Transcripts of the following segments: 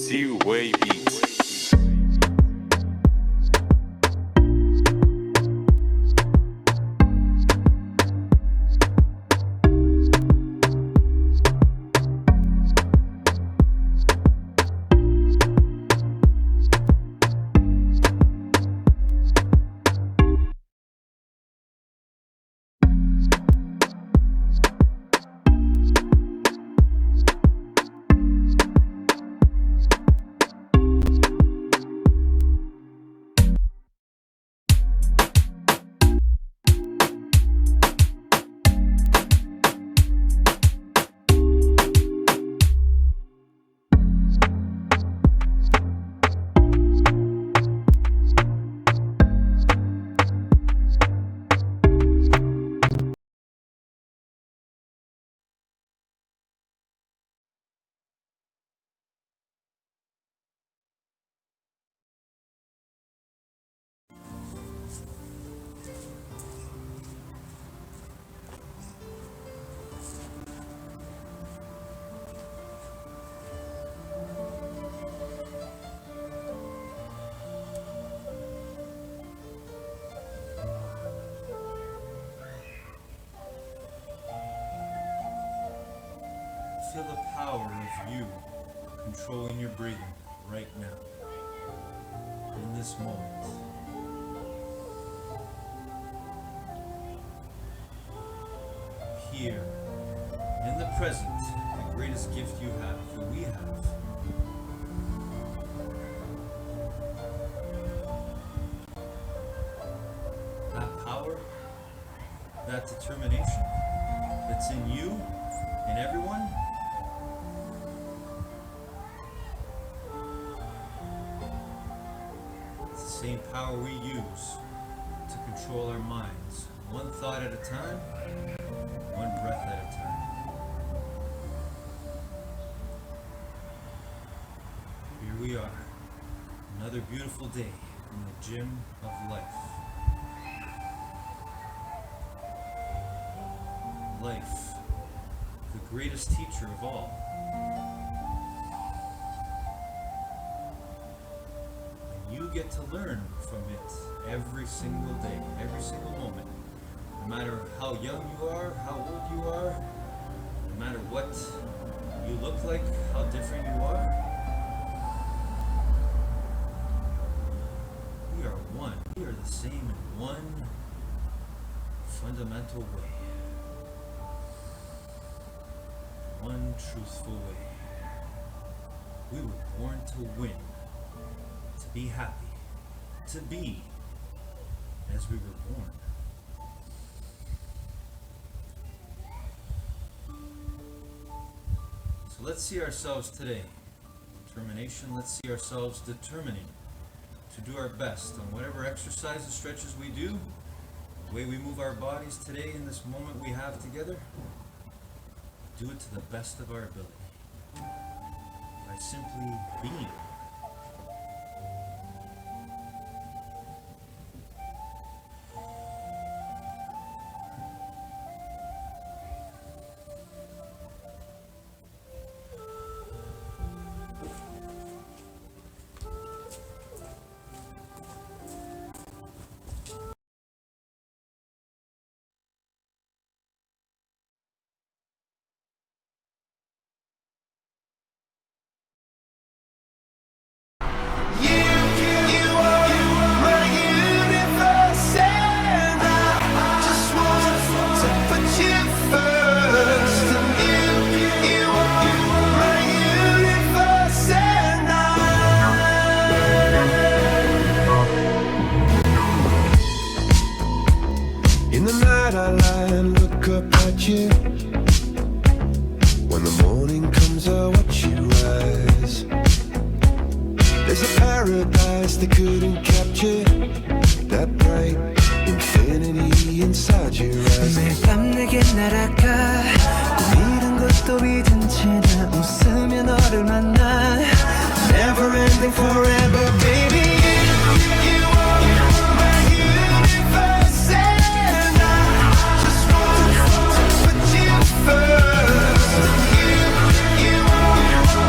Z-Way Beats. Feel the power of you controlling your breathing right now, in this moment. Here, in the present, the greatest gift you have, that we have. That power, that determination that's in you and everyone. Same power we use to control our minds, one thought at a time, one breath at a time. Here we are, another beautiful day in the gym of life. Life, the greatest teacher of all. You get to learn from it every single day, every single moment. No matter how young you are, how old you are, no matter what you look like, how different you are. We are one. We are the same in one fundamental way. One truthful way. We were born to win. To be happy, to be as we were born. So let's see ourselves today. Determination, let's see ourselves determining to do our best on whatever exercises, stretches we do, the way we move our bodies today in this moment we have together. Do it to the best of our ability by simply being. In the night I lie and look up at you. When the morning comes I watch you rise. There's a paradise they couldn't capture, that bright infinity inside your eyes. 매일 밤 내게 날아가 꿈이란 것도 잊은 채 나 웃으며 너를 만나 Never ending forever baby. You are my universe and I just want to put you first. You are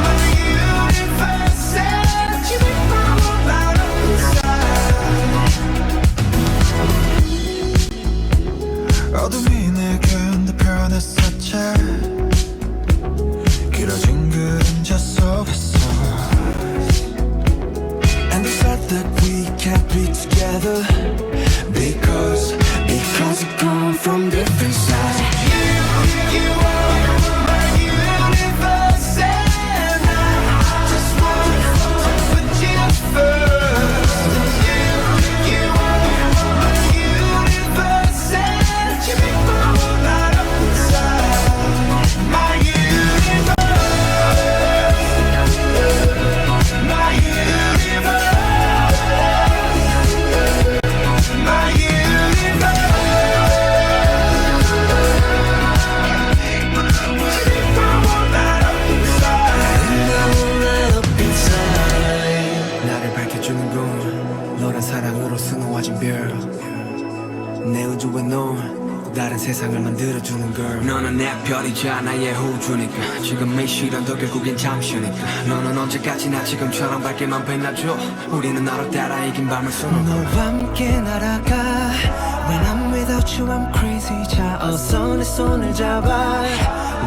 my universe 사랑으로 수놓아진 별내 우주에 놓은 또 다른 세상을 만들어주는 걸 너는 내 별이자 나의 호주니까 지금의 시련도 결국엔 잠시니까 너는 언제까지나 지금처럼 밝게만 빛나줘 우리는 너로 따라 이긴 밤을 수놓고 너와 함께 날아가 When I'm without you I'm crazy 자 어서 내 손을 잡아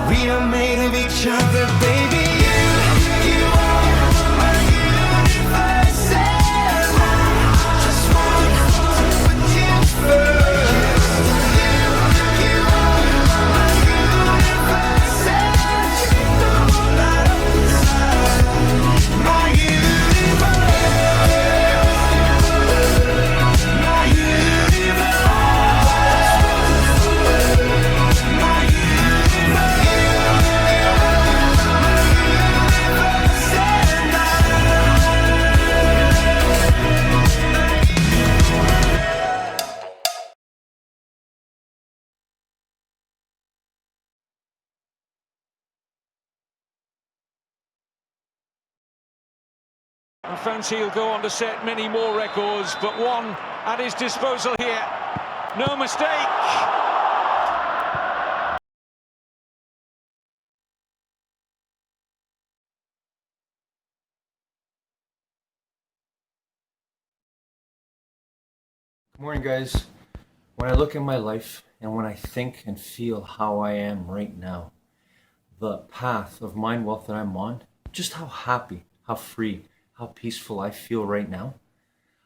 We are made of each other baby You are my universe and I just want to put you first I fancy he'll go on to set many more records, but one at his disposal here. No mistake. Good morning, guys. When I look at my life and when I think and feel how I am right now, the path of mind wealth that I'm on, just how happy, how free, how peaceful I feel right now,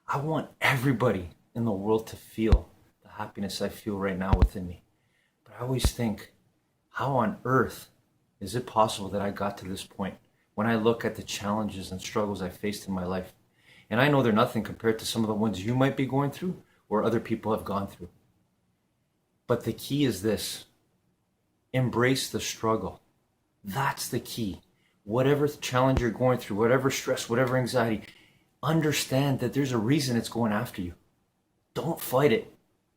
I want everybody in the world to feel the happiness I feel right now within me. But I always think, how on earth is it possible that I got to this point when I look at the challenges and struggles I faced in my life? And I know they're nothing compared to some of the ones you might be going through or other people have gone through. But the key is this: embrace the struggle. That's the key. Whatever challenge you're going through, whatever stress, whatever anxiety, understand that there's a reason it's going after you. Don't fight it.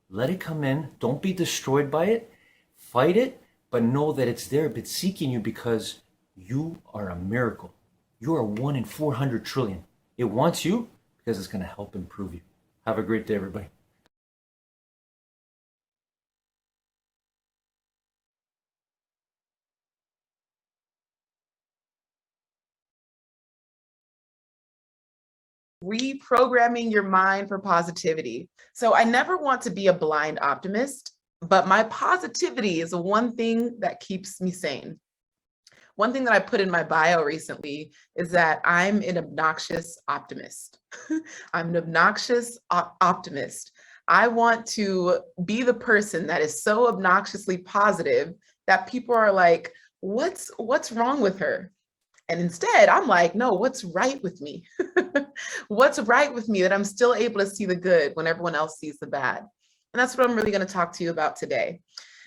Let it come in. Don't be destroyed by it. Fight it, but know that it's there, but seeking you because you are a miracle. You are 1 in 400 trillion. It wants you because it's going to help improve you. Have a great day, everybody. Reprogramming your mind for positivity. So I never want to be a blind optimist, but my positivity is the one thing that keeps me sane. One thing that I put in my bio recently is that I'm an obnoxious optimist. I'm an obnoxious optimist. I want to be the person that is so obnoxiously positive that people are like, what's wrong with her? And instead, I'm like, no, what's right with me? What's right with me that I'm still able to see the good when everyone else sees the bad? And that's what I'm really going to talk to you about today.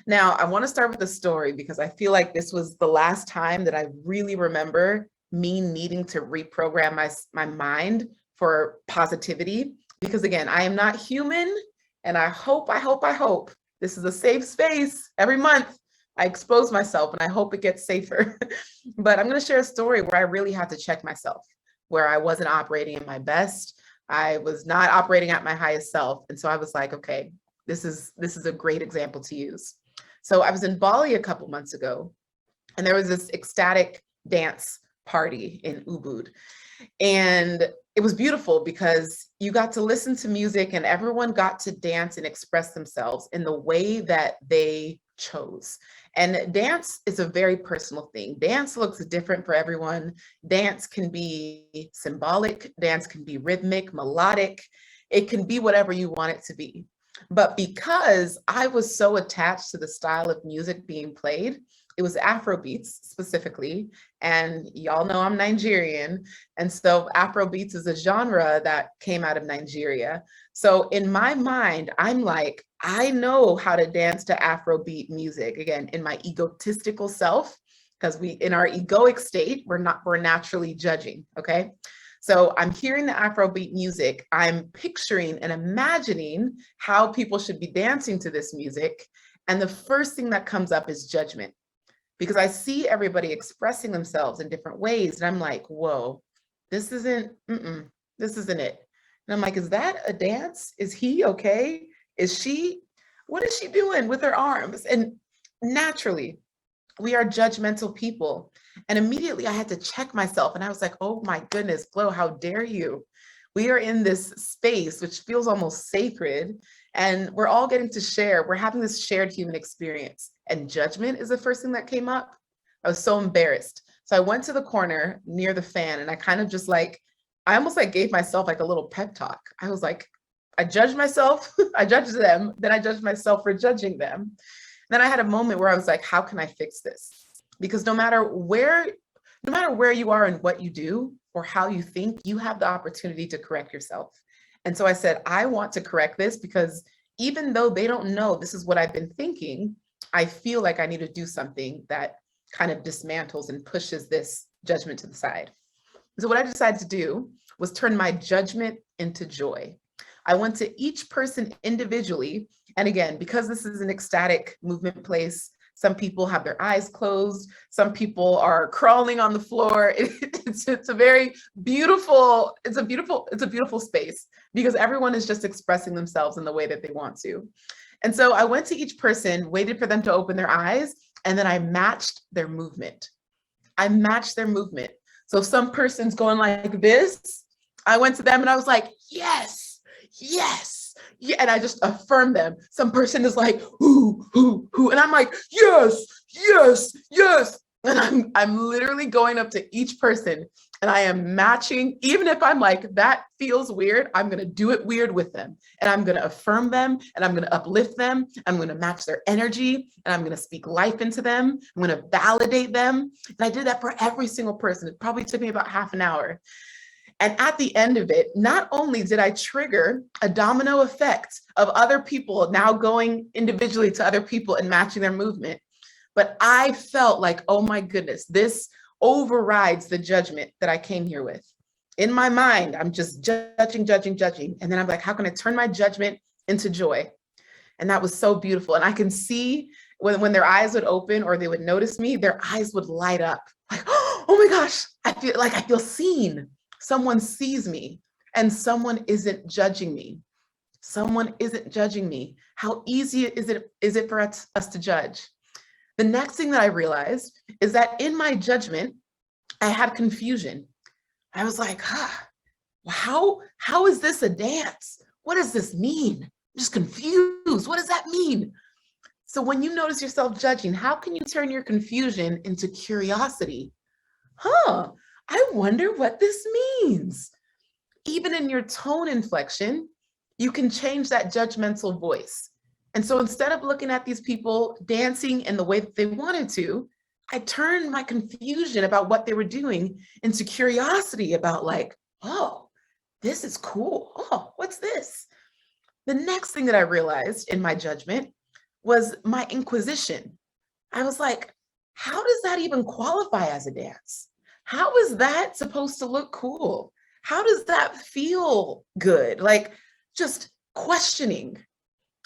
Now, I want to start with a story because I feel like this was the last time that I really remember me needing to reprogram my mind for positivity. Because again, I am not human, and I hope this is a safe space. Every month I expose myself and I hope it gets safer. But I'm going to share a story where I really had to check myself, where I wasn't operating in my best. I was not operating at my highest self. And so I was like, okay, this is a great example to use. So I was in Bali a couple months ago, and there was this ecstatic dance party in Ubud. And it was beautiful because you got to listen to music and everyone got to dance and express themselves in the way that they chose. And dance is a very personal thing. Dance looks different for everyone. Dance can be symbolic, dance can be rhythmic, melodic. It can be whatever you want it to be. But because I was so attached to the style of music being played, it was Afrobeats specifically, and y'all know I'm Nigerian, and so Afrobeats is a genre that came out of Nigeria. So in my mind, I'm like, I know how to dance to Afrobeat music. Again, in my egotistical self, because in our egoic state, we're naturally judging, okay? So I'm hearing the Afrobeat music, I'm picturing and imagining how people should be dancing to this music, and the first thing that comes up is judgment. Because I see everybody expressing themselves in different ways, and I'm like, whoa, this isn't it. And I'm like, is that a dance? Is he okay? Is she, what is she doing with her arms? And naturally, we are judgmental people. And immediately I had to check myself. And I was like, oh my goodness, Flo, how dare you? We are in this space, which feels almost sacred. And we're all getting to share. We're having this shared human experience. And judgment is the first thing that came up. I was so embarrassed. So I went to the corner near the fan and I kind of just like, I almost like gave myself like a little pep talk. I was like, I judged myself, I judged them, then I judged myself for judging them. Then I had a moment where I was like, how can I fix this? Because no matter where you are and what you do or how you think, you have the opportunity to correct yourself. And so I said, I want to correct this because even though they don't know this is what I've been thinking, I feel like I need to do something that kind of dismantles and pushes this judgment to the side. So what I decided to do was turn my judgment into joy. I went to each person individually. And again, because this is an ecstatic movement place, some people have their eyes closed. Some people are crawling on the floor. It's a very beautiful, it's a beautiful space because everyone is just expressing themselves in the way that they want to. And so I went to each person, waited for them to open their eyes, and then I matched their movement. I matched their movement. So if some person's going like this, I went to them and I was like, yes, yes, yeah. And I just affirmed them. Some person is like, who, and I'm like, yes, yes, yes. And I'm literally going up to each person and I am matching, even if I'm like, that feels weird, I'm going to do it weird with them. And I'm going to affirm them and I'm going to uplift them. I'm going to match their energy and I'm going to speak life into them. I'm going to validate them. And I did that for every single person. It probably took me about half an hour. And at the end of it, not only did I trigger a domino effect of other people now going individually to other people and matching their movement, but I felt like, oh my goodness, this overrides the judgment that I came here with. In my mind, I'm just judging. And then I'm like, how can I turn my judgment into joy? And that was so beautiful. And I can see when their eyes would open or they would notice me, their eyes would light up. Like, oh my gosh, I feel seen. Someone sees me and someone isn't judging me. Someone isn't judging me. How easy is it for us to judge? The next thing that I realized is that in my judgment, I had confusion. I was like, how is this a dance? What does this mean? I'm just confused. What does that mean? So when you notice yourself judging, how can you turn your confusion into curiosity? I wonder what this means. Even in your tone inflection, you can change that judgmental voice. And so instead of looking at these people dancing in the way that they wanted to, I turned my confusion about what they were doing into curiosity about like, oh, this is cool. Oh, what's this? The next thing that I realized in my judgment was my inquisition. I was like, how does that even qualify as a dance? How is that supposed to look cool? How does that feel good? Like just questioning.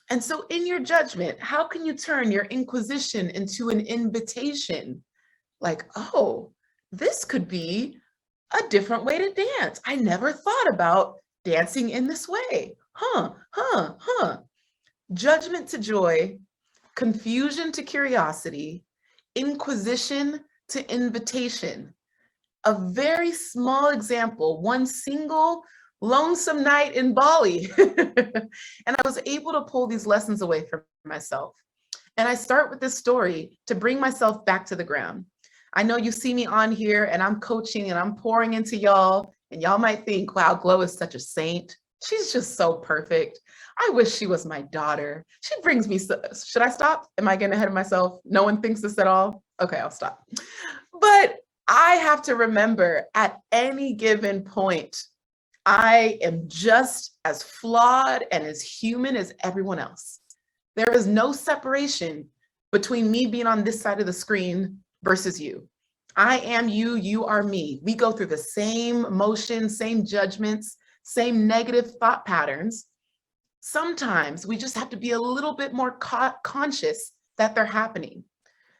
And so in your judgment, how can you turn your inquisition into an invitation? Like, oh, this could be a different way to dance. I never thought about dancing in this way. Judgment to joy, confusion to curiosity, inquisition to invitation. A very small example, one single lonesome night in Bali. And I was able to pull these lessons away from myself. And I start with this story to bring myself back to the ground. I know you see me on here and I'm coaching and I'm pouring into y'all, and y'all might think, wow, Glow is such a saint. She's just so perfect. I wish she was my daughter. She brings me, should I stop? Am I getting ahead of myself? No one thinks this at all? Okay, I'll stop. But I have to remember at any given point, I am just as flawed and as human as everyone else. There is no separation between me being on this side of the screen versus you. I am you, you are me. We go through the same emotions, same judgments, same negative thought patterns. Sometimes we just have to be a little bit more conscious that they're happening.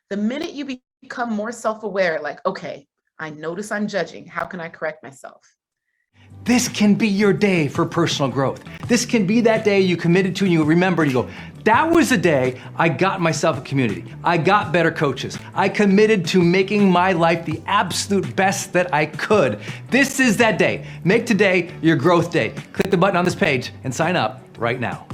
The minute you become more self-aware, like, okay, I notice I'm judging, how can I correct myself? This can be your day for personal growth. This can be that day you committed to and you remember and you go, that was the day I got myself a community. I got better coaches. I committed to making my life the absolute best that I could. This is that day. Make today your growth day. Click the button on this page and sign up right now.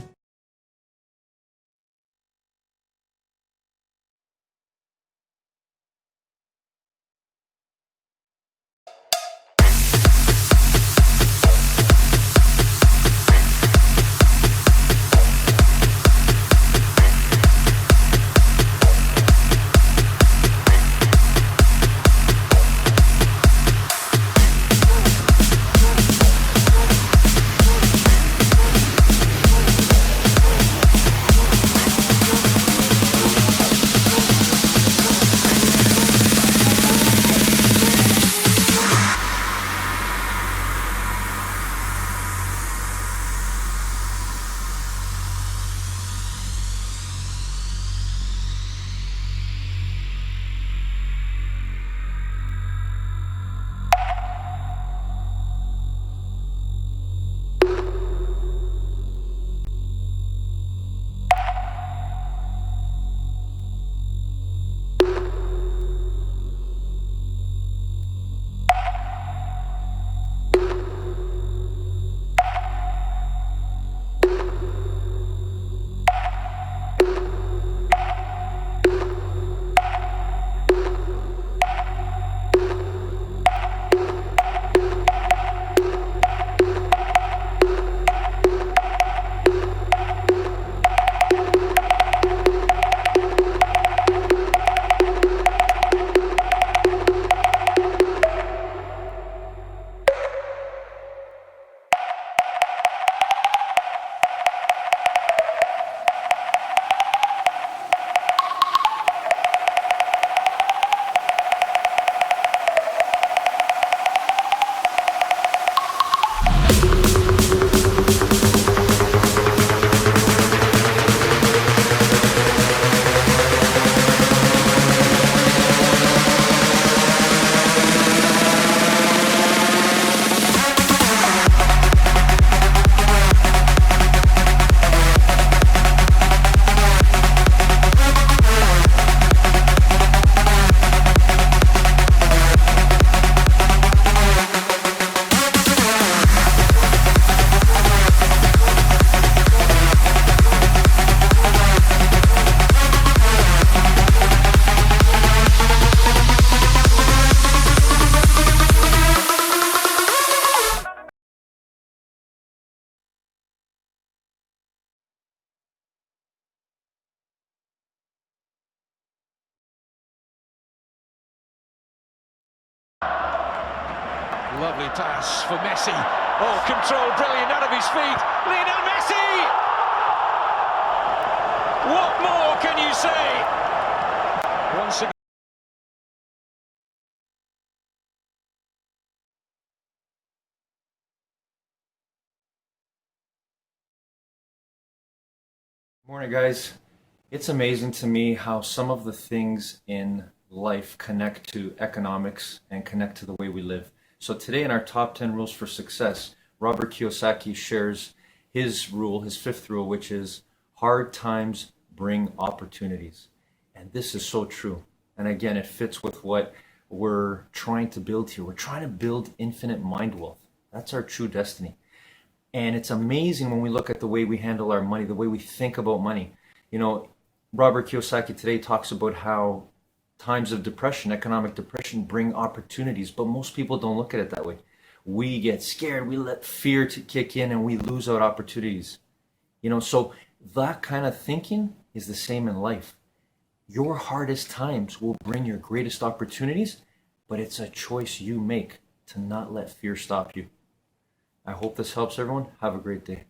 Lovely pass for Messi. Oh, control brilliant out of his feet. Lionel Messi! What more can you say? Once again. Morning, guys. It's amazing to me how some of the things in life connect to economics and connect to the way we live. So today in our top 10 rules for success, Robert Kiyosaki shares his rule, his fifth rule, which is hard times bring opportunities. And this is so true. And again, it fits with what we're trying to build here. We're trying to build infinite mind wealth. That's our true destiny. And it's amazing when we look at the way we handle our money, the way we think about money. You know, Robert Kiyosaki today talks about how times of depression, economic depression, bring opportunities, but most people don't look at it that way. We get scared, we let fear to kick in, and we lose out opportunities. You know, so that kind of thinking is the same in life. Your hardest times will bring your greatest opportunities, but it's a choice you make to not let fear stop you. I hope this helps everyone. Have a great day.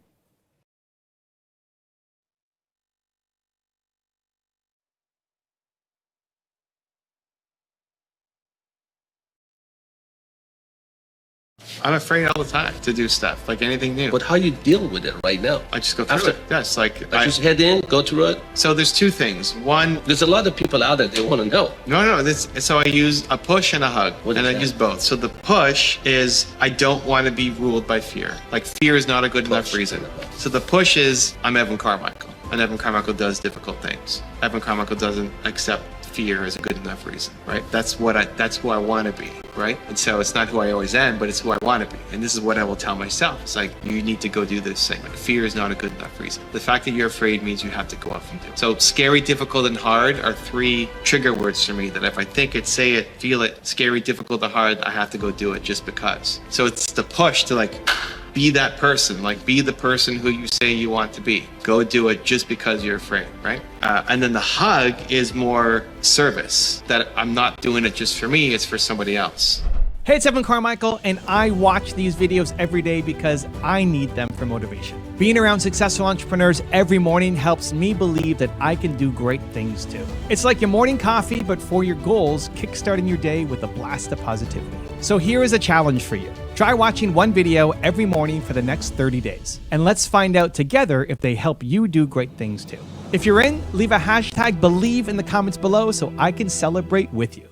I'm afraid all the time to do stuff, like anything new. But how you deal with it right now? I just go through it. Yes, like I just head in, go through it. So there's two things. One, there's a lot of people out there, they want to know. No. So I use a push and a hug, and I use both. So the push is I don't want to be ruled by fear. Like fear is not a good enough reason. So the push is I'm Evan Carmichael, and Evan Carmichael does difficult things. Evan Carmichael doesn't accept fear as a good enough reason, right? That's who I want to be, right? And so it's not who I always am, but it's who I want to be. And this is what I will tell myself. It's like, you need to go do this thing. Like, fear is not a good enough reason. The fact that you're afraid means you have to go off and do it. So scary, difficult, and hard are 3 trigger words for me that if I think it, say it, feel it, scary, difficult, or hard, I have to go do it just because. So it's the push to like, be that person, like be the person who you say you want to be. Go do it just because you're afraid, right? And then the hug is more service, that I'm not doing it just for me, it's for somebody else. Hey, it's Evan Carmichael, and I watch these videos every day because I need them for motivation. Being around successful entrepreneurs every morning helps me believe that I can do great things too. It's like your morning coffee, but for your goals, kickstarting your day with a blast of positivity. So here is a challenge for you. Try watching one video every morning for the next 30 days. And let's find out together if they help you do great things too. If you're in, leave a hashtag believe in the comments below so I can celebrate with you.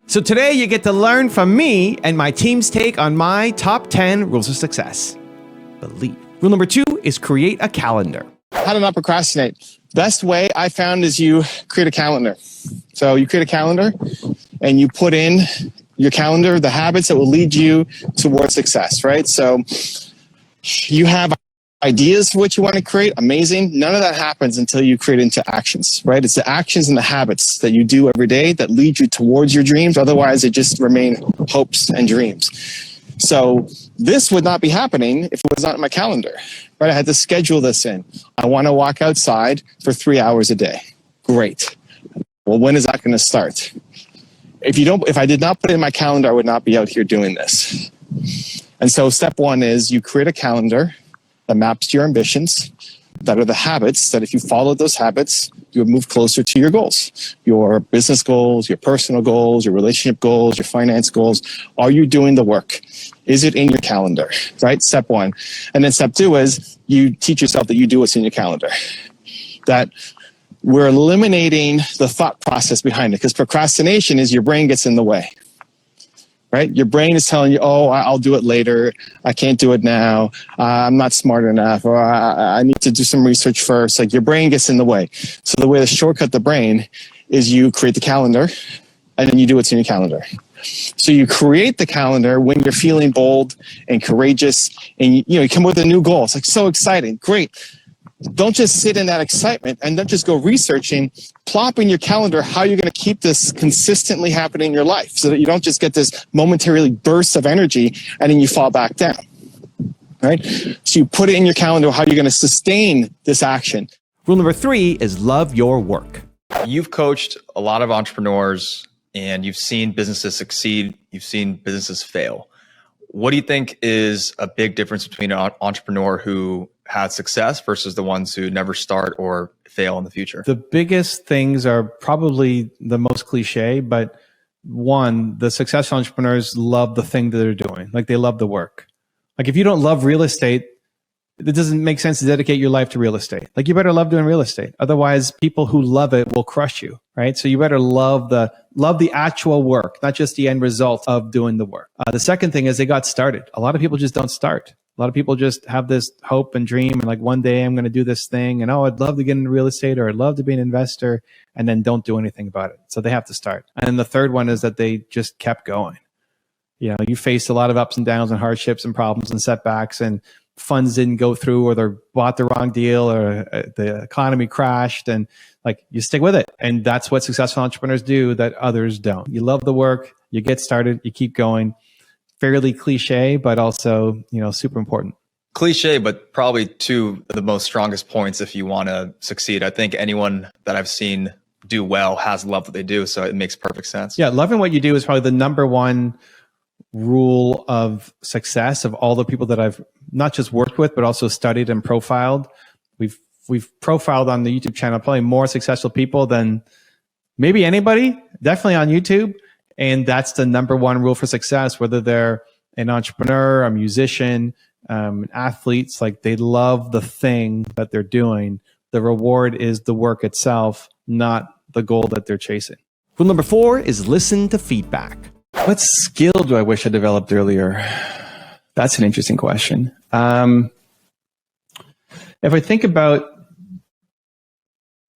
So today you get to learn from me and my team's take on my top 10 rules of success. Believe. Rule number 2 is create a calendar. How to not procrastinate. Best way I found is you create a calendar. So you create a calendar and you put in your calendar the habits that will lead you towards success, right? So you have ideas for what you want to create, amazing. None of that happens until you create into actions, right? It's the actions and the habits that you do every day that lead you towards your dreams. Otherwise, it just remain hopes and dreams. So this would not be happening if it was not in my calendar, right? I had to schedule this in. I want to walk outside for 3 hours a day. Great. Well, when is that going to start? If I did not put it in my calendar, I would not be out here doing this. And so step 1 is you create a calendar that maps to your ambitions, that are the habits that if you follow those habits, you would move closer to your goals, your business goals, your personal goals, your relationship goals, your finance goals. Are you doing the work? Is it in your calendar, right? Step 1. And then step 2 is you teach yourself that you do what's in your calendar, that we're eliminating the thought process behind it, because procrastination is your brain gets in the way. Right? Your brain is telling you, oh, I'll do it later. I can't do it now. I'm not smart enough, or I need to do some research first. Like your brain gets in the way. So the way to shortcut the brain is you create the calendar and then you do what's in your calendar. So you create the calendar when you're feeling bold and courageous and you come with a new goal. It's like so exciting. Great. Don't just sit in that excitement and don't just go researching. Plop in your calendar how you're going to keep this consistently happening in your life so that you don't just get this momentarily burst of energy and then you fall back down. Right? So you put it in your calendar how you're going to sustain this action. Rule number 3 is love your work. You've coached a lot of entrepreneurs and you've seen businesses succeed. You've seen businesses fail. What do you think is a big difference between an entrepreneur who had success versus the ones who never start or fail in the future? The biggest things are probably the most cliche, but one, the successful entrepreneurs love the thing that they're doing. Like they love the work. Like if you don't love real estate, it doesn't make sense to dedicate your life to real estate. Like you better love doing real estate. Otherwise, people who love it will crush you, right? So you better love the actual work, not just the end result of doing the work. The second thing is they got started. A lot of people just don't start. A lot of people just have this hope and dream and like one day I'm going to do this thing and I'd love to get into real estate or I'd love to be an investor and then don't do anything about it. So they have to start. And then the third one is that they just kept going. You faced a lot of ups and downs and hardships and problems and setbacks and funds didn't go through or they bought the wrong deal or the economy crashed and like you stick with it. And that's what successful entrepreneurs do that others don't. You love the work, you get started, you keep going. Fairly cliche, but also, super important. Cliche, but probably two of the most strongest points if you want to succeed. I think anyone that I've seen do well has loved what they do. So it makes perfect sense. Yeah. Loving what you do is probably the number one rule of success of all the people that I've not just worked with, but also studied and profiled. We've profiled on the YouTube channel probably more successful people than maybe anybody, definitely on YouTube. And that's the number one rule for success, whether they're an entrepreneur, a musician, athletes, like they love the thing that they're doing. The reward is the work itself, not the goal that they're chasing. Rule number 4 is listen to feedback. What skill do I wish I developed earlier? That's an interesting question. If I think about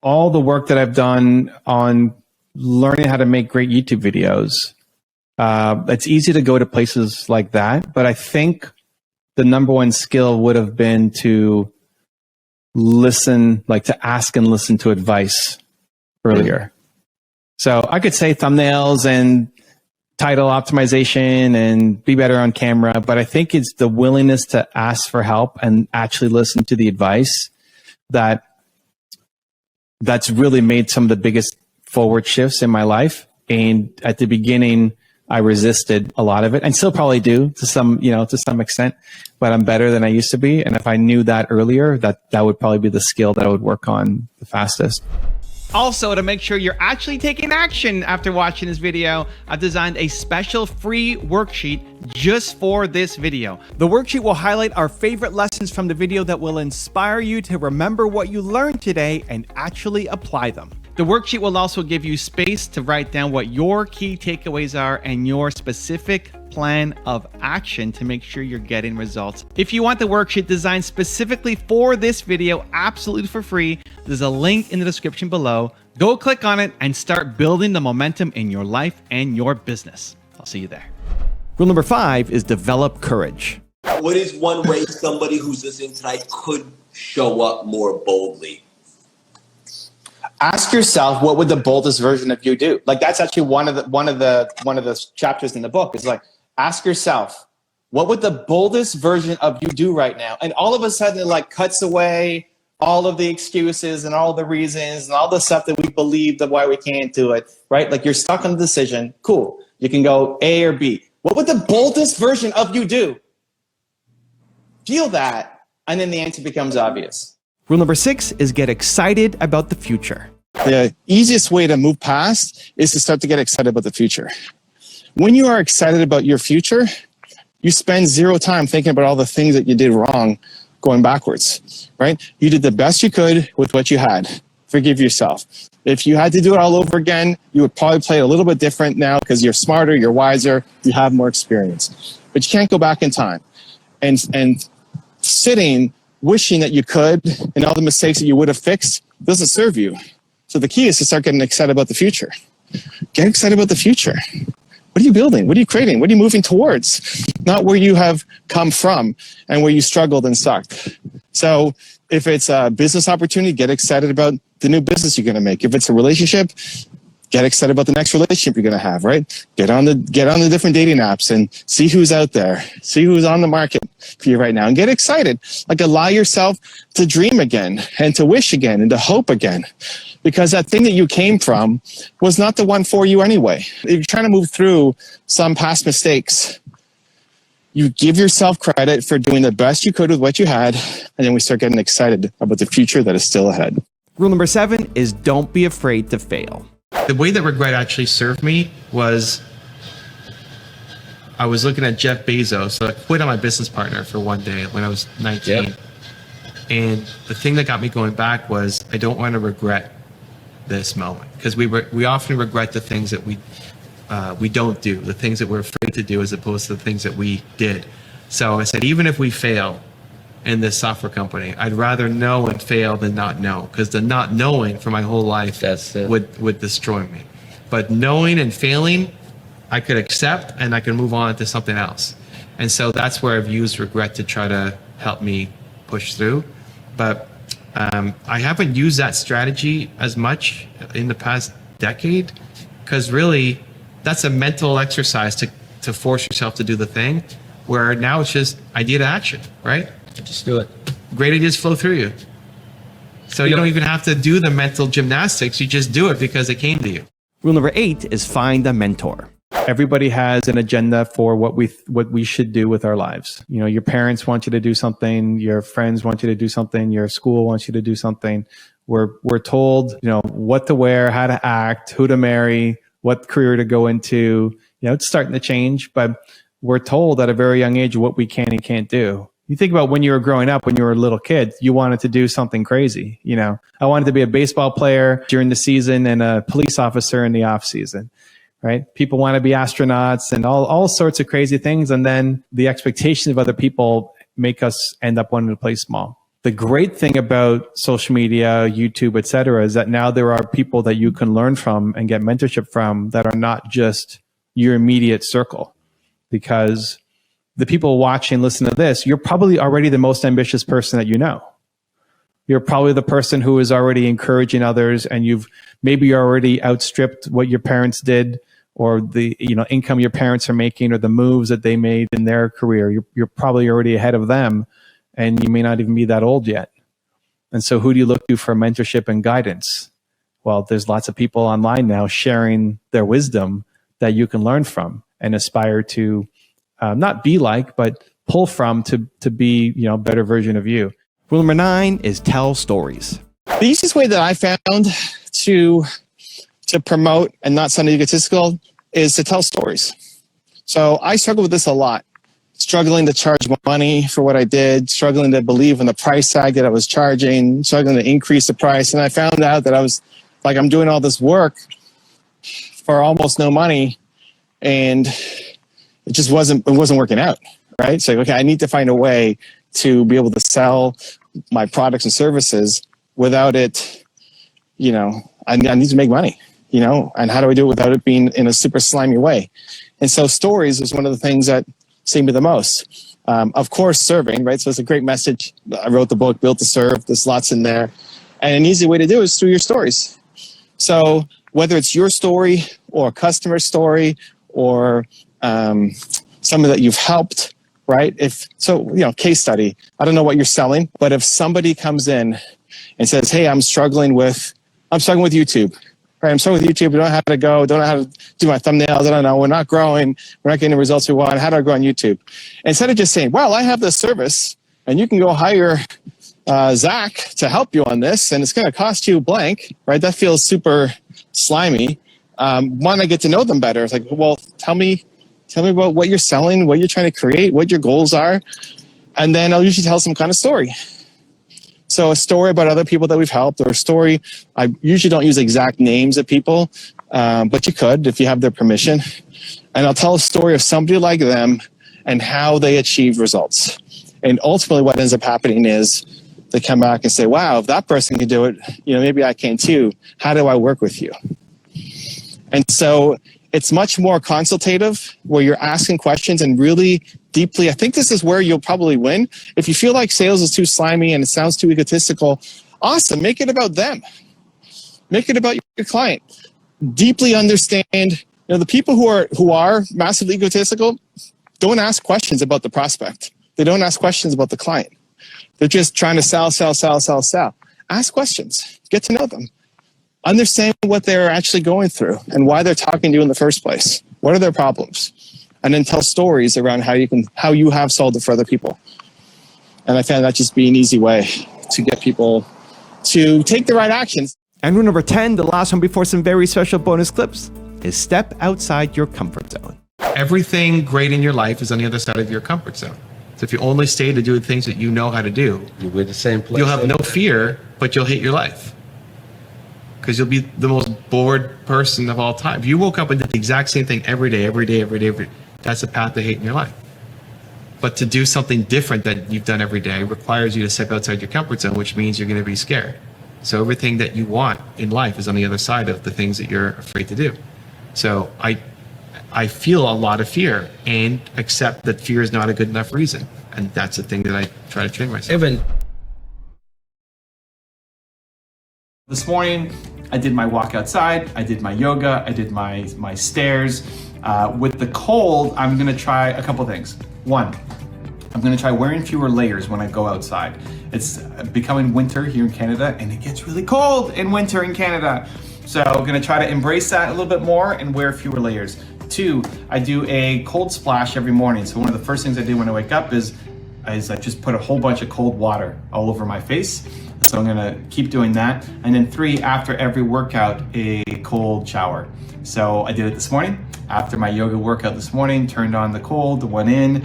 all the work that I've done on learning how to make great YouTube videos, it's easy to go to places like that, but I think the number one skill would have been to listen, like to ask and listen to advice earlier. So I could say thumbnails and title optimization and be better on camera, but I think it's the willingness to ask for help and actually listen to the advice that's really made some of the biggest forward shifts in my life. And at the beginning, I resisted a lot of it and still probably do to some extent, but I'm better than I used to be. And if I knew that earlier, that would probably be the skill that I would work on the fastest. Also, to make sure you're actually taking action after watching this video, I've designed a special free worksheet just for this video. The worksheet will highlight our favorite lessons from the video that will inspire you to remember what you learned today and actually apply them. The worksheet will also give you space to write down what your key takeaways are and your specific plan of action to make sure you're getting results. If you want the worksheet designed specifically for this video, absolutely for free, there's a link in the description below. Go click on it and start building the momentum in your life and your business. I'll see you there. Rule number 5 is develop courage. What is one way somebody who's listening tonight could show up more boldly? Ask yourself, what would the boldest version of you do? Like that's actually one of the chapters in the book. Is like, ask yourself, what would the boldest version of you do right now? And all of a sudden it like cuts away all of the excuses and all the reasons and all the stuff that we believe of why we can't do it, right? Like you're stuck on the decision. Cool. You can go A or B. What would the boldest version of you do? Feel that, and then the answer becomes obvious. Rule number 6 is get excited about the future. The easiest way to move past is to start to get excited about the future. When you are excited about your future, you spend zero time thinking about all the things that you did wrong going backwards, right? You did the best you could with what you had. Forgive yourself. If you had to do it all over again, you would probably play it a little bit different now because you're smarter, you're wiser, you have more experience. But you can't go back in time. And sitting wishing that you could and all the mistakes that you would have fixed doesn't serve you. So the key is to start getting excited about the future. Get excited about the future. What are you building? What are you creating? What are you moving towards? Not where you have come from and where you struggled and sucked. So if it's a business opportunity, get excited about the new business you're going to make. If it's a relationship, get excited about the next relationship you're going to have, right? Get on the different dating apps and see who's out there. See who's on the market for you right now and get excited. Like allow yourself to dream again and to wish again and to hope again. Because that thing that you came from was not the one for you anyway. If you're trying to move through some past mistakes, you give yourself credit for doing the best you could with what you had, and then we start getting excited about the future that is still ahead. Rule number 7 is don't be afraid to fail. The way that regret actually served me was I was looking at Jeff Bezos. So I quit on my business partner for one day when I was 19. Yep. And the thing that got me going back was I don't want to regret this moment, because we often regret the things that we don't do, the things that we're afraid to do as opposed to the things that we did. So I said, even if we fail in this software company, I'd rather know and fail than not know, because the not knowing for my whole life would destroy me. But knowing and failing, I could accept and I can move on to something else. And so that's where I've used regret to try to help me push through. But I haven't used that strategy as much in the past decade, because really that's a mental exercise to force yourself to do the thing, where now it's just idea to action, right? Just do it. Great ideas flow through you. So you don't even have to do the mental gymnastics. You just do it because it came to you. Rule number 8 is find a mentor. Everybody has an agenda for what we should do with our lives. You know, your parents want you to do something, your friends want you to do something, your school wants you to do something. We're told, you know, what to wear, how to act, who to marry, what career to go into. It's starting to change, but we're told at a very young age what we can and can't do. You think about when you were growing up, when you were a little kid, you wanted to do something crazy. I wanted to be a baseball player during the season and a police officer in the off season, right? People want to be astronauts and all sorts of crazy things. And then the expectations of other people make us end up wanting to play small. The great thing about social media, YouTube, et cetera, is that now there are people that you can learn from and get mentorship from that are not just your immediate circle. Because the people watching, listen to this, you're probably already the most ambitious person that you know. You're probably the person who is already encouraging others, and you've maybe already outstripped what your parents did, or the income your parents are making, or the moves that they made in their career. You're probably already ahead of them, and you may not even be that old yet. And so who do you look to for mentorship and guidance? Well, there's lots of people online now sharing their wisdom that you can learn from and aspire to not be like, but pull from to be, a better version of you. Rule number 9 is tell stories. The easiest way that I found to promote and not sound egotistical is to tell stories. So I struggle with this a lot. Struggling to charge money for what I did, struggling to believe in the price tag that I was charging, struggling to increase the price. And I found out that I was like, I'm doing all this work for almost no money, and it just wasn't working out, right? So, okay, I need to find a way to be able to sell my products and services without it, I need to make money, and how do I do it without it being in a super slimy way? And so stories is one of the things that saved me the most. Of course, serving, right? So it's a great message. I wrote the book, Built to Serve. There's lots in there. And an easy way to do it is through your stories. So whether it's your story or a customer story or somebody that you've helped, right? Case study. I don't know what you're selling, but if somebody comes in and says, hey, I'm struggling with YouTube, right? I'm struggling with YouTube. I don't know how to go. Don't know how to do my thumbnails. I don't know. We're not growing. We're not getting the results we want. How do I grow on YouTube? Instead of just saying, well, I have this service and you can go hire Zach to help you on this, and it's going to cost you blank, right? That feels super slimy. Want to get to know them better. It's like, well, tell me about what you're selling, what you're trying to create, what your goals are. And then I'll usually tell some kind of story. So a story about other people that we've helped, or a story, I usually don't use exact names of people, but you could if you have their permission. And I'll tell a story of somebody like them and how they achieved results. And ultimately what ends up happening is they come back and say, wow, if that person can do it, maybe I can too. How do I work with you? And so it's much more consultative, where you're asking questions and really deeply. I think this is where you'll probably win. If you feel like sales is too slimy and it sounds too egotistical, awesome. Make it about them. Make it about your client. Deeply understand. The people who are massively egotistical don't ask questions about the prospect. They don't ask questions about the client. They're just trying to sell. Ask questions. Get to know them. Understand what they're actually going through and why they're talking to you in the first place. What are their problems? And then tell stories around how you have solved it for other people. And I found that just be an easy way to get people to take the right actions. And rule number 10, the last one before some very special bonus clips, is step outside your comfort zone. Everything great in your life is on the other side of your comfort zone. So if you only stay to do the things that you know how to do, You'll be the same place. you'll have no fear, but you'll hate your life. Because you'll be the most bored person of all time. If you woke up and did the exact same thing every day, that's a path to hate in your life. But to do something different that you've done every day requires you to step outside your comfort zone, which means you're going to be scared. So everything that you want in life is on the other side of the things that you're afraid to do. So I feel a lot of fear and accept that fear is not a good enough reason. And that's the thing that I try to train myself. Evan, This morning, I did my walk outside, I did my yoga, I did my stairs. With the cold, I'm gonna try a couple things. One, I'm gonna try wearing fewer layers when I go outside. It's becoming winter here in Canada, and it gets really cold in winter in Canada. So I'm gonna try to embrace that a little bit more and wear fewer layers. Two, I do a cold splash every morning. So one of the first things I do when I wake up is I just put a whole bunch of cold water all over my face. So I'm gonna keep doing that. And then 3, after every workout, a cold shower. So I did it this morning. After my yoga workout this morning, turned on the cold, went in,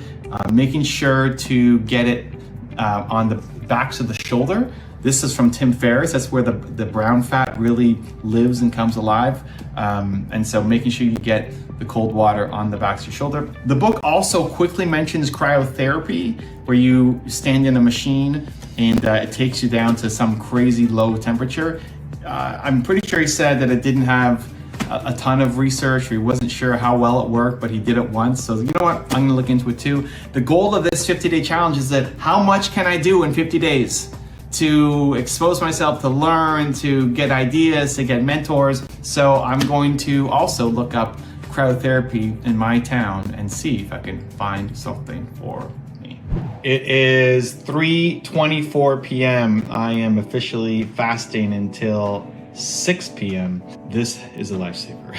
making sure to get it on the backs of the shoulder. This is from Tim Ferriss. That's where the brown fat really lives and comes alive. And so making sure you get the cold water on the backs of your shoulder. The book also quickly mentions cryotherapy, where you stand in a machine and it takes you down to some crazy low temperature. I'm pretty sure he said that it didn't have a ton of research, or he wasn't sure how well it worked, but he did it once. So you know what, I'm gonna look into it too. The goal of this 50-day challenge is that how much can I do in 50 days to expose myself, to learn, to get ideas, to get mentors. So I'm going to also look up cryotherapy in my town and see if I can find something for me. It is 3:24 p.m. I am officially fasting until 6 p.m. This is a lifesaver.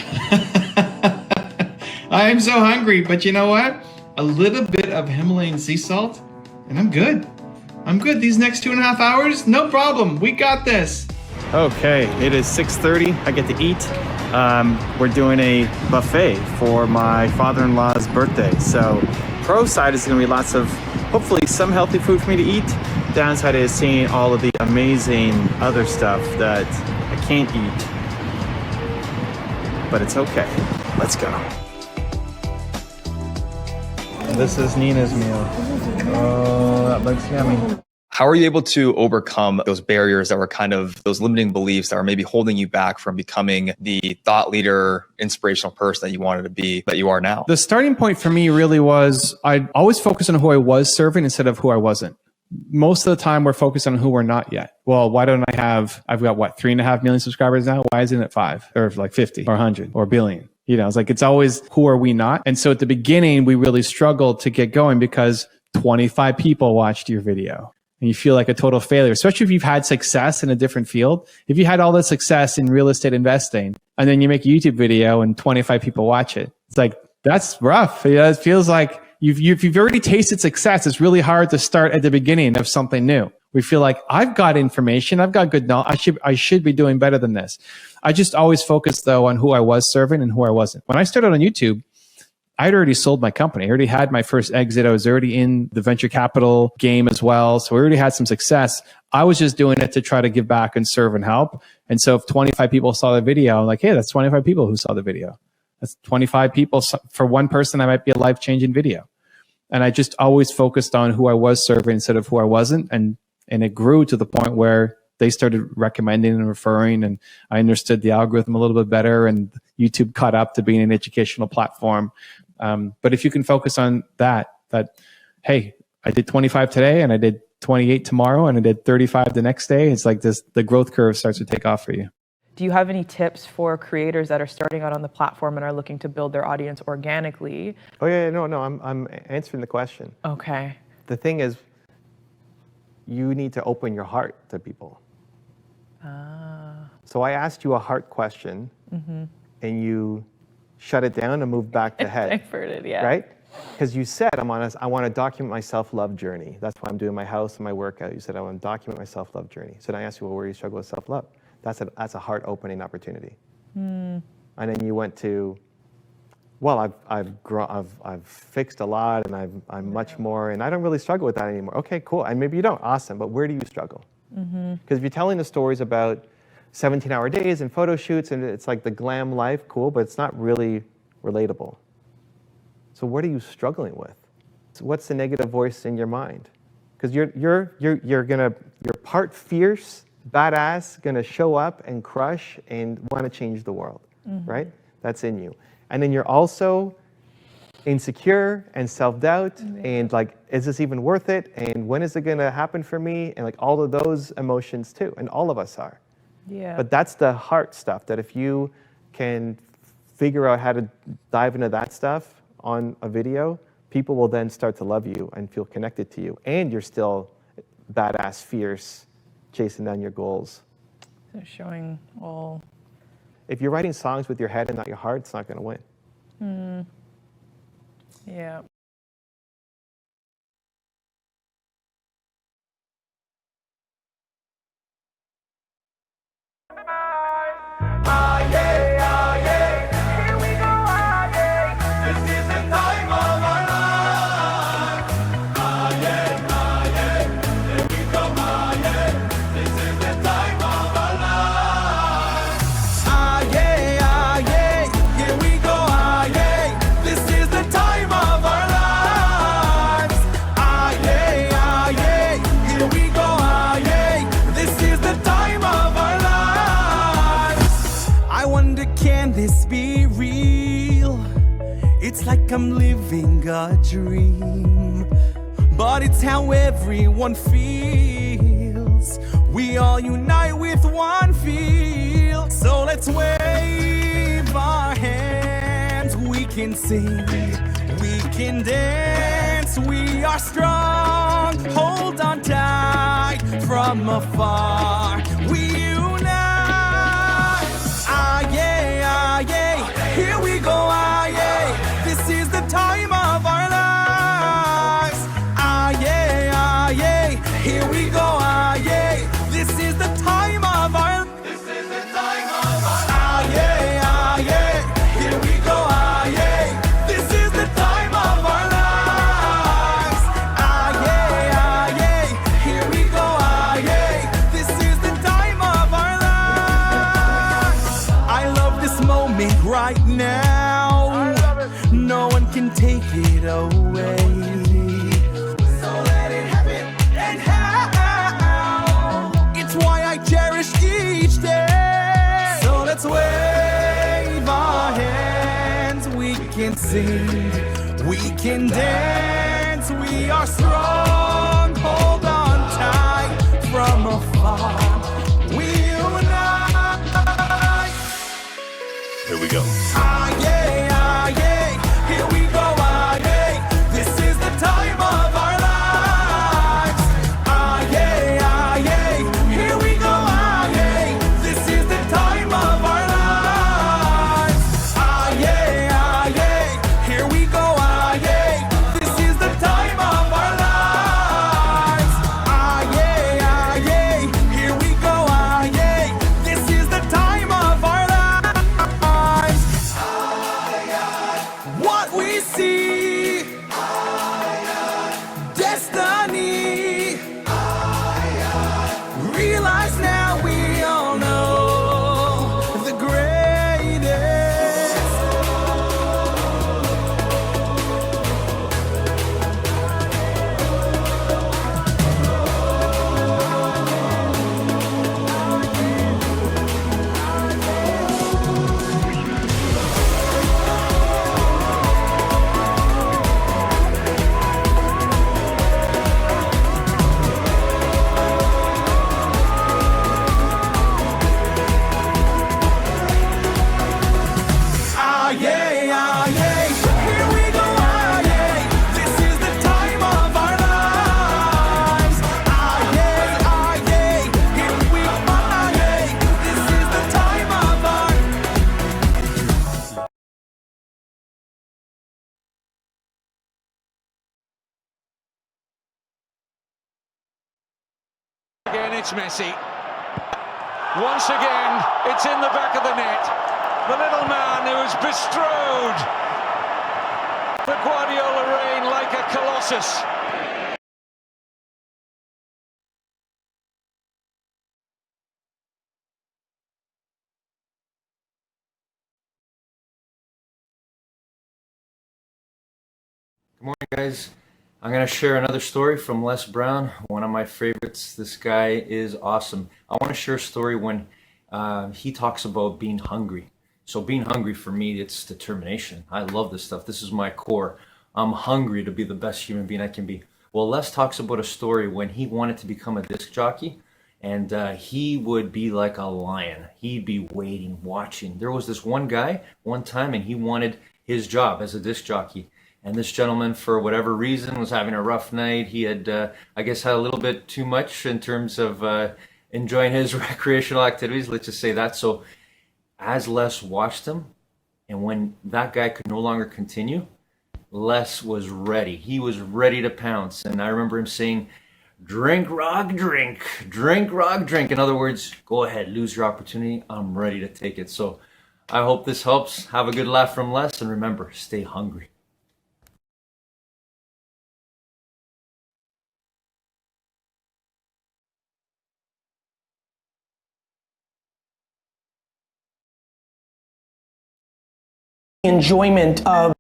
I am so hungry, but you know what? A little bit of Himalayan sea salt and I'm good. I'm good. These next 2.5 hours, no problem. We got this. Okay, it is 6:30. I get to eat. We're doing a buffet for my father-in-law's birthday. So pro side is gonna be lots of, hopefully some healthy food for me to eat. Downside is seeing all of the amazing other stuff that I can't eat, but it's okay. Let's go. This is Nina's meal. Oh, that looks yummy. How are you able to overcome those barriers that were kind of those limiting beliefs that were maybe holding you back from becoming the thought leader, inspirational person that you wanted to be, that you are now? The starting point for me really was I always focused on who I was serving instead of who I wasn't. Most of the time we're focused on who we're not yet. Well, why don't I've got what, 3.5 million subscribers now? Why isn't it 5 or like 50 or 100 or a billion? You know, it's like, it's always who are we not? And so at the beginning, we really struggled to get going because 25 people watched your video and you feel like a total failure, especially if you've had success in a different field. If you had all this success in real estate investing and then you make a YouTube video and 25 people watch it, it's like, that's rough. Yeah, it feels like you've already tasted success. It's really hard to start at the beginning of something new. We feel like I've got information, I've got good knowledge, I should be doing better than this. I just always focused though on who I was serving and who I wasn't. When I started on YouTube, I'd already sold my company. I already had my first exit. I was already in the venture capital game as well. So we already had some success. I was just doing it to try to give back and serve and help. And so if 25 people saw the video, I'm like, hey, that's 25 people who saw the video. That's 25 people. For one person, that might be a life-changing video. And I just always focused on who I was serving instead of who I wasn't. And it grew to the point where they started recommending and referring, and I understood the algorithm a little bit better, and YouTube caught up to being an educational platform. But if you can focus on that, hey, I did 25 today and I did 28 tomorrow and I did 35 the next day, it's like this, the growth curve starts to take off for you. Do you have any tips for creators that are starting out on the platform and are looking to build their audience organically? Oh yeah, no, I'm answering the question. Okay. The thing is, you need to open your heart to people. So I asked you a heart question, and you shut it down and moved back to head. Diverted, yeah. Right? Because you said, I want to document my self-love journey. That's why I'm doing my house and my workout. You said, I want to document my self-love journey. So then I asked you, well, where do you struggle with self-love? That's a heart-opening opportunity. And then you went to, well, I've fixed a lot, and I'm much more, and I don't really struggle with that anymore. Okay, cool. And maybe you don't. Awesome. But where do you struggle? Because if you're telling the stories about 17-hour days and photo shoots, and it's like the glam life, cool, but it's not really relatable. So what are you struggling with? So what's the negative voice in your mind? Because you're part fierce, badass, gonna show up and crush and want to change the world, right? That's in you. And then you're also insecure and self-doubt and like, is this even worth it? And when is it gonna happen for me? And like all of those emotions too, and all of us are. Yeah. But that's the heart stuff, that if you can figure out how to dive into that stuff on a video, people will then start to love you and feel connected to you. And you're still badass, fierce, chasing down your goals. So showing all. If you're writing songs with your head and not your heart, it's not going to win. Yeah. It's like I'm living a dream, but it's how everyone feels. We all unite with one feel. So let's wave our hands. We can sing, we can dance. We are strong, hold on tight. From afar we unite. Ah yeah, ah yeah, here we go, ah yeah. This is the time of our lives. Ah yeah, ah yeah, here we go, ah yeah. This is the time of our. This is the time of our. Ah yeah, ah yeah, here we go, ah yeah. This is the time of our lives. Ah yeah, ah yeah, here we go, ah yeah. This is the time of our lives. I love this moment right now. No one can take it away. So let it happen and how. It's why I cherish each day. So let's wave our hands. We can sing, we can dance. We are strong, hold on tight. From afar we unite. Here we go. Ah yeah, ah yeah. Here we go, ah yeah. This is the time of our lives. Ah yeah, ah yeah. Here we go, ah yeah. This is the time of our lives. Ah yeah, ah yeah. Here we go, ah yeah. This is the time of our lives. Ah yeah, ah yeah. Here we go, ah yeah. This is the time of our lives. What we see, destiny. Realize now we all know the greatest. Ah yeah, ah yeah. Here we go, ah yeah. This is the time of our lives. Ah yeah, ah yeah. Here we go, ah yeah. This is the time of our. Again, it's Messi. Once again, it's in the back of the net. The little man who has bestrode the Guardiola reign like a colossus. Good morning, guys. I'm going to share another story from Les Brown, one of my favorites. This guy is awesome. I want to share a story when he talks about being hungry. So being hungry for me, it's determination. I love this stuff. This is my core. I'm hungry to be the best human being I can be. Well, Les talks about a story when he wanted to become a disc jockey, and he would be like a lion. He'd be waiting, watching. There was this one guy one time, and he wanted his job as a disc jockey. And this gentleman, for whatever reason, was having a rough night. He had, I guess, had a little bit too much in terms of enjoying his recreational activities. Let's just say that. So as Les watched him, and when that guy could no longer continue, Les was ready. He was ready to pounce. And I remember him saying, Drink, rock, drink. Drink, rock, drink. In other words, go ahead, lose your opportunity. I'm ready to take it. So I hope this helps. Have a good laugh from Les, and remember, stay hungry. Enjoyment of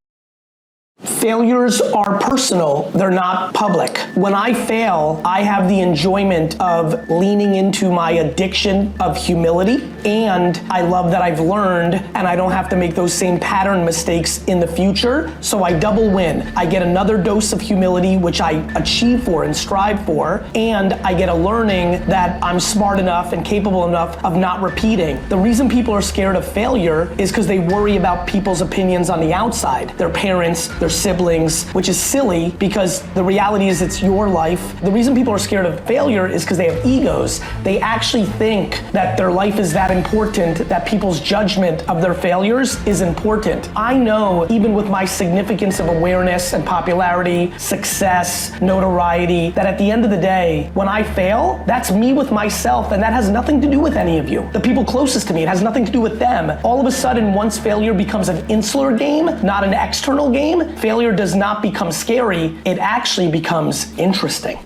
failures are personal, they're not public. When I fail, I have the enjoyment of leaning into my addiction of humility, and I love that I've learned and I don't have to make those same pattern mistakes in the future, so I double win. I get another dose of humility, which I achieve for and strive for, and I get a learning that I'm smart enough and capable enough of not repeating. The reason people are scared of failure is because they worry about people's opinions on the outside, their parents, their siblings, which is silly because the reality is it's your life. The reason people are scared of failure is because they have egos. They actually think that their life is that important, that people's judgment of their failures is important. I know, even with my significance of awareness and popularity, success, notoriety, that at the end of the day, when I fail, that's me with myself, and that has nothing to do with any of you. The people closest to me, it has nothing to do with them. All of a sudden, once failure becomes an insular game, not an external game, failure does not become scary, it actually becomes interesting.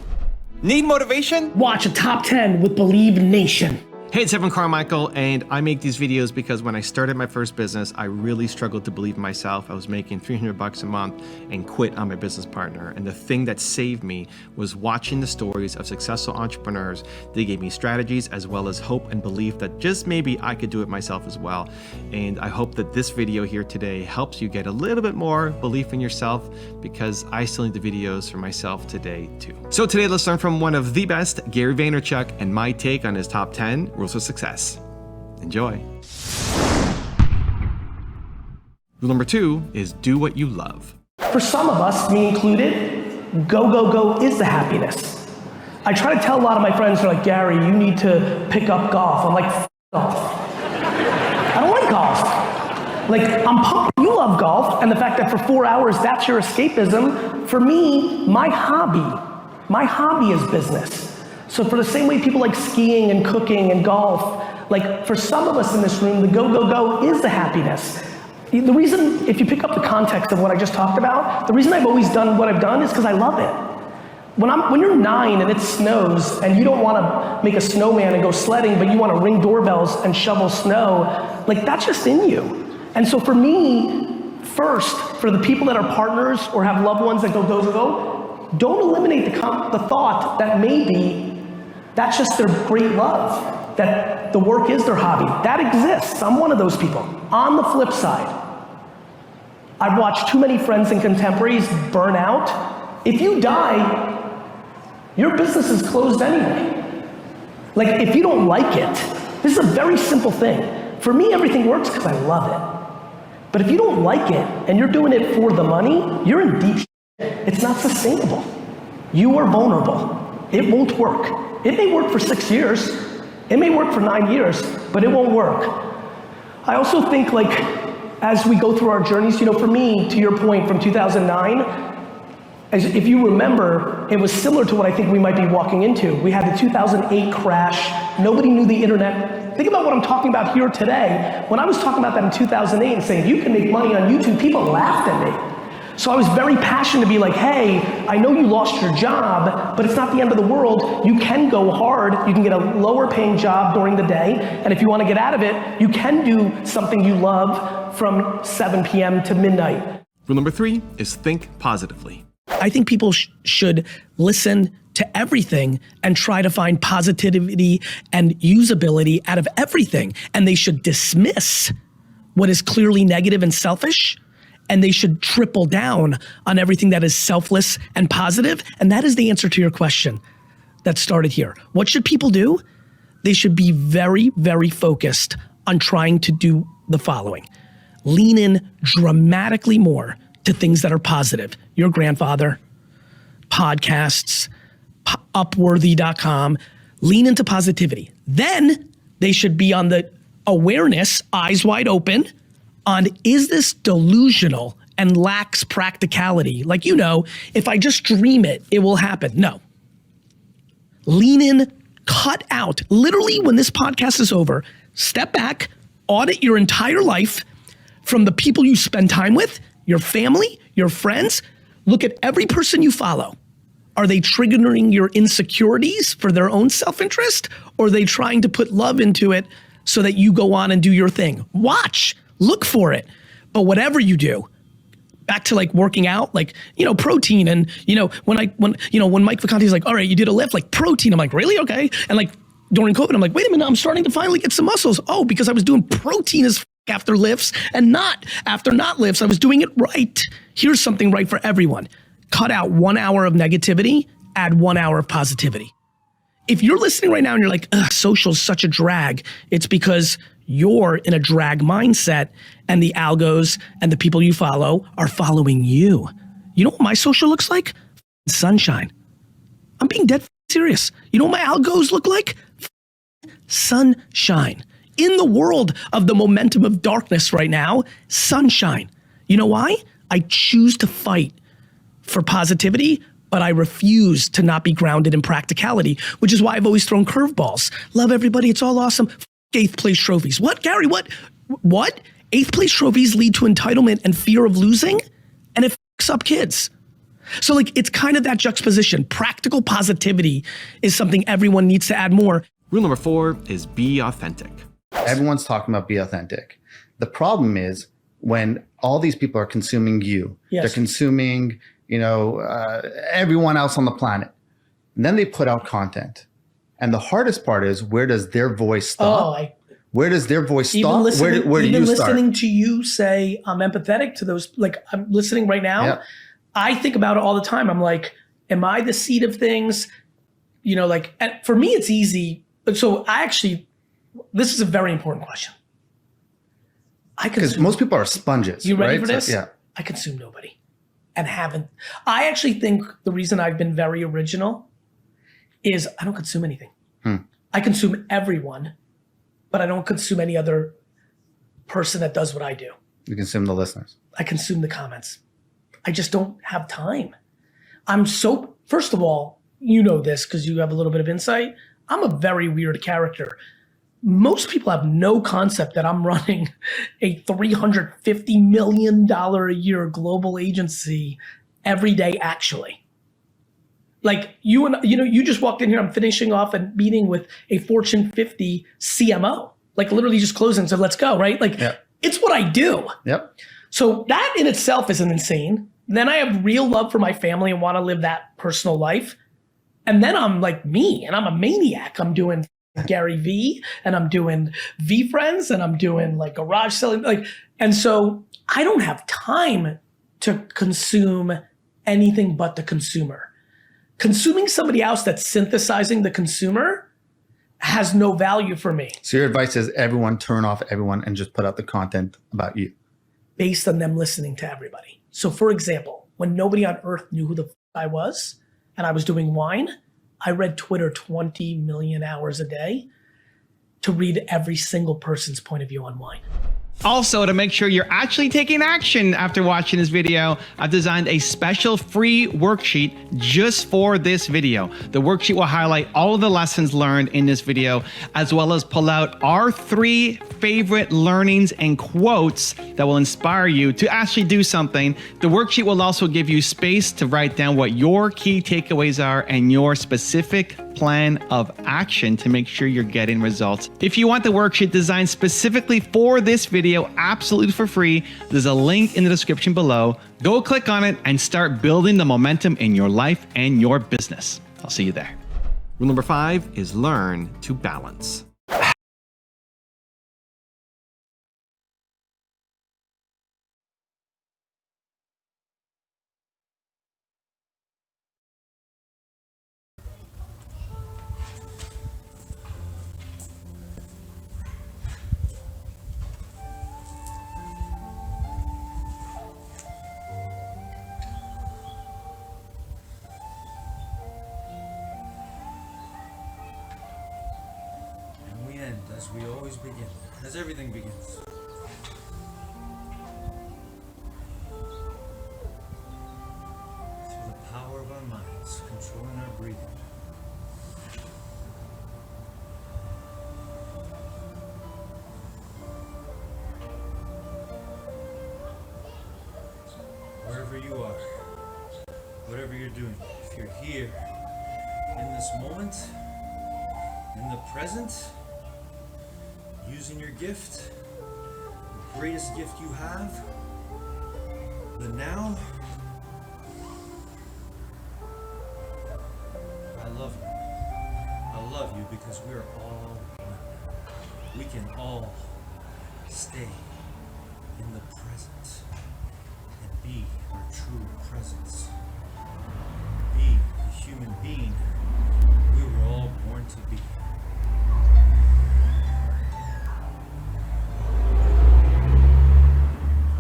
Need motivation? Watch a top 10 with Believe Nation. Hey, it's Evan Carmichael, and I make these videos because when I started my first business, I really struggled to believe in myself. I was making $300 a month and quit on my business partner. And the thing that saved me was watching the stories of successful entrepreneurs. They gave me strategies as well as hope and belief that just maybe I could do it myself as well. And I hope that this video here today helps you get a little bit more belief in yourself, because I still need the videos for myself today too. So today, let's learn from one of the best, Gary Vaynerchuk, and my take on his top 10 rules of success. Enjoy. Rule number 2 is do what you love. For some of us, me included, go, go, go is the happiness. I try to tell a lot of my friends, they're like, Gary, you need to pick up golf. I'm like, F golf. I don't like golf. Like, I'm pumped you love golf, and the fact that for 4 hours, that's your escapism. For me, my hobby is business. So for the same way people like skiing and cooking and golf, like for some of us in this room, the go, go, go is the happiness. The reason, if you pick up the context of what I just talked about, the reason I've always done what I've done is because I love it. When you're 9 and it snows and you don't want to make a snowman and go sledding, but you want to ring doorbells and shovel snow, like that's just in you. And so for me, first, for the people that are partners or have loved ones that go, go, go, go, don't eliminate the thought that maybe that's just their great love, that the work is their hobby. That exists. I'm one of those people. On the flip side, I've watched too many friends and contemporaries burn out. If you die, your business is closed anyway. Like if you don't like it, this is a very simple thing. For me, everything works because I love it. But if you don't like it and you're doing it for the money, you're in deep shit. It's not sustainable. You are vulnerable. It won't work. It may work for 6 years. It may work for 9 years, but it won't work. I also think like, as we go through our journeys, for me, to your point from 2009, if you remember, it was similar to what I think we might be walking into. We had the 2008 crash. Nobody knew the internet. Think about what I'm talking about here today. When I was talking about that in 2008 and saying, you can make money on YouTube, people laughed at me. So I was very passionate to be like, hey, I know you lost your job, but it's not the end of the world. You can go hard. You can get a lower paying job during the day. And if you want to get out of it, you can do something you love from 7 p.m. to midnight. Rule number 3 is think positively. I think people should listen to everything and try to find positivity and usability out of everything. And they should dismiss what is clearly negative and selfish. And they should triple down on everything that is selfless and positive. And that is the answer to your question that started here. What should people do? They should be very, very focused on trying to do the following. Lean in dramatically more to things that are positive. Your grandfather, podcasts, Upworthy.com. Lean into positivity. Then they should be on the awareness, eyes wide open, on is this delusional and lacks practicality? Like, if I just dream it, it will happen. No. Lean in, cut out. Literally, when this podcast is over, step back, audit your entire life from the people you spend time with, your family, your friends. Look at every person you follow. Are they triggering your insecurities for their own self-interest? Or are they trying to put love into it so that you go on and do your thing? Watch, look for it. But whatever you do, back to like working out, like, protein. And, when Mike Vacanti's like, all right, you did a lift, like protein. I'm like, really? Okay. And like during COVID, I'm like, wait a minute, I'm starting to finally get some muscles. Oh, because I was doing protein as after lifts and not after not lifts. I was doing it right. Here's something right for everyone. Cut out 1 hour of negativity, add 1 hour of positivity. If you're listening right now and you're like, social's such a drag, it's because you're in a drag mindset and the algos and the people you follow are following you. You know what my social looks like? Sunshine. I'm being dead serious. You know what my algos look like? Sunshine. In the world of the momentum of darkness right now, sunshine. You know why? I choose to fight for positivity, but I refuse to not be grounded in practicality, which is why I've always thrown curveballs. Love everybody, it's all awesome. 8th place trophies. What, Gary, what? 8th place trophies lead to entitlement and fear of losing, and it fucks up kids. So like, it's kind of that juxtaposition. Practical positivity is something everyone needs to add more. Rule number 4 is be authentic. Everyone's talking about be authentic. The problem is when all these people are consuming you, Yes. they're consuming, everyone else on the planet. And then they put out content. And the hardest part is, where does their voice stop? Where does their voice stop? Where do you start? Listening to you say I'm empathetic to those, like I'm listening right now. Yeah. I think about it all the time. I'm like, am I the seed of things? And for me, it's easy. So this is a very important question. Because most people are sponges. You ready right? for this? So, yeah. I consume nobody and haven't. I actually think the reason I've been very original is I don't consume anything. I consume everyone, but I don't consume any other person that does what I do. You consume the listeners. I consume the comments. I just don't have time. First of all, you know this because you have a little bit of insight. I'm a very weird character. Most people have no concept that I'm running a $350 million a year global agency every day, actually. Like you just walked in here, I'm finishing off a meeting with a Fortune 50 CMO, like literally just closing, so let's go, right? Like It's what I do. Yep. So that in itself isn't insane. Then I have real love for my family and want to live that personal life. And then I'm like me, and I'm a maniac. I'm doing Gary V, and I'm doing V Friends, and I'm doing like garage selling. And so I don't have time to consume anything but the consumer. Consuming somebody else that's synthesizing the consumer has no value for me. So your advice is everyone turn off everyone and just put out the content about you. Based on them listening to everybody. So for example, when nobody on earth knew who the I was, and I was doing wine, I read Twitter 20 million hours a day to read every single person's point of view on wine. Also, to make sure you're actually taking action after watching this video, I've designed a special free worksheet just for this video. The worksheet will highlight all of the lessons learned in this video, as well as pull out our 3 favorite learnings and quotes that will inspire you to actually do something. The worksheet will also give you space to write down what your key takeaways are and your specific plan of action to make sure you're getting results. If you want the worksheet designed specifically for this video, absolutely for free, there's a link in the description below. Go click on it and start building the momentum in your life and your business. I'll see you there. Rule number 5 is learn to balance. As we always begin, as everything begins. Through the power of our minds, controlling our breathing. you are, whatever you're doing, if you're here in this moment, in the present, using your gift, the greatest gift you have, the now, I love you. I love you because we're all one. We can all stay in the present and be our true presence. Be the human being we were all born to be.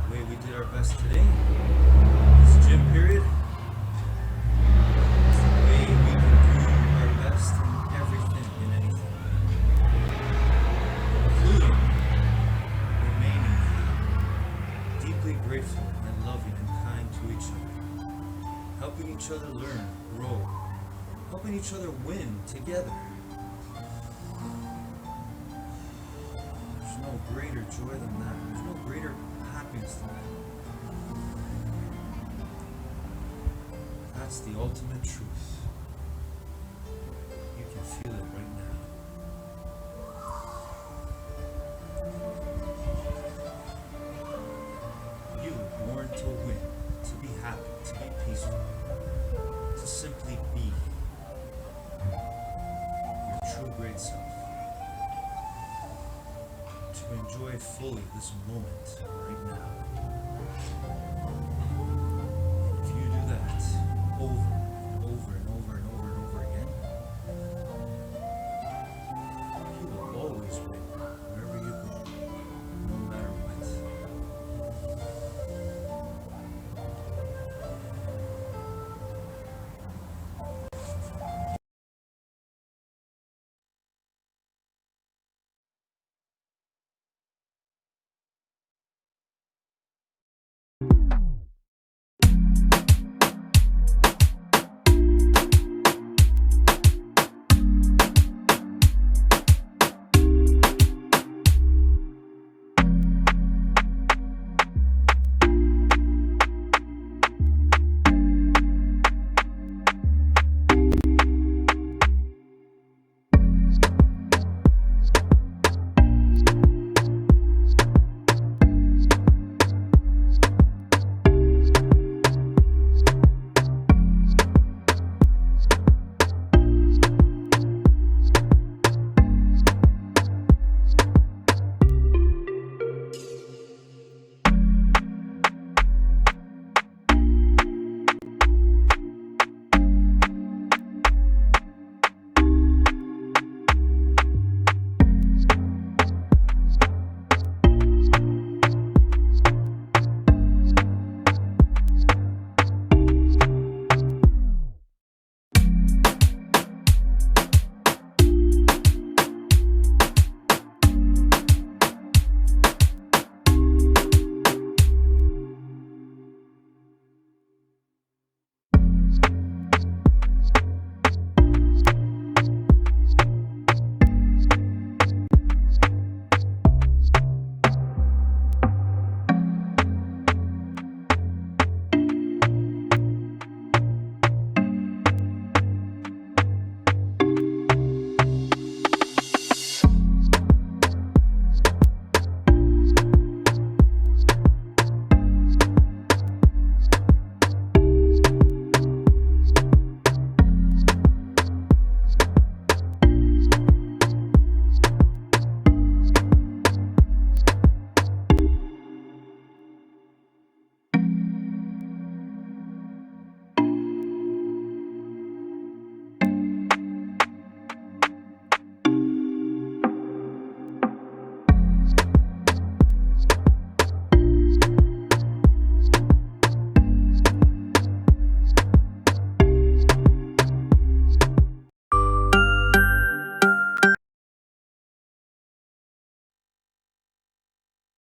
The way we did our best today, this gym period, is the way we can do our best in everything and anything, including remaining deeply grateful and loving and kind to each other, helping each other learn, grow, helping each other win together. There's no greater joy than that. There's no greater happiness than that. That's the ultimate truth. You can feel it right now. You were born to win, to be happy, to be peaceful, to simply be your true great self, to enjoy fully this moment right now.